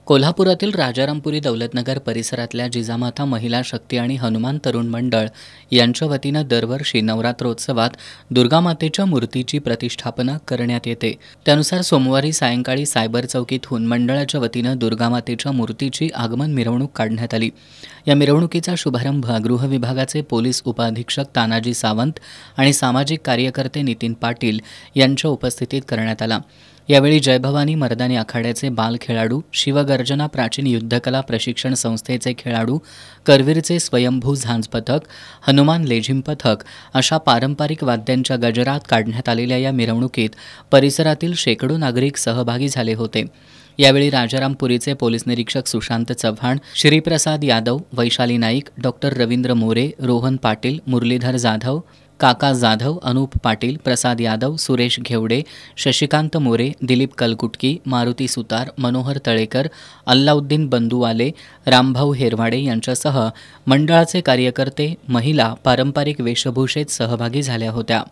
कोल्हापुरातील राजारामपुरी दौलतनगर परिसरातल्या जिजामाता महिला शक्ती आणि हनुमान तरुण मंडळ यांच्या वतीनं दरवर्षी नवरात्रोत्सवात दुर्गामातेच्या मूर्तीची प्रतिष्ठापना करण्यात येते। त्यानुसार सोमवारी सायंकाळी सायबर चौकीतून मंडळाच्या वतीनं दुर्गामातेच्या मूर्तीची आगमन मिरवणूक काढण्यात आली। या मिरवणुकीचा शुभारंभ गृह विभागाचे पोलीस उपअधीक्षक तानाजी सावंत आणि सामाजिक कार्यकर्ते नितीन पाटील यांच्या उपस्थितीत करण्यात आला। यावेळी जय भवानी मर्दानी आखाड्याचे बाल खेळाडू, शिवगर्जना प्राचीन युद्धकला प्रशिक्षण संस्थेचे खेळाडू, करवीरचे स्वयंभू झांज पथक, हनुमान लेझिम पथक अशा पारंपरिक वाद्यांच्या गजरात काढण्यात आलेल्या या मिरवणुकीत परिसरातील शेकडो नागरिक सहभागी झाले होते। यावेळी राजारामपुरीचे पोलीस निरीक्षक सुशांत चव्हाण, श्रीप्रसाद यादव, वैशाली नाईक, डॉक्टर रवींद्र मोरे, रोहन पाटील, मुरलीधर जाधव, काका जाधव, अनूप पाटील, प्रसाद यादव, सुरेश घेवडे, शशिकांत मोरे, दिलीप कलकुटकी, मारुती सुतार, मनोहर तळेकर, अल्लाउद्दीन बंदुवाले, रामभाऊ हेरवाडे यांच्यासह मंडळाचे कार्यकर्ते, महिला पारंपरिक वेशभूषेत सहभागी झाल्या होत्या।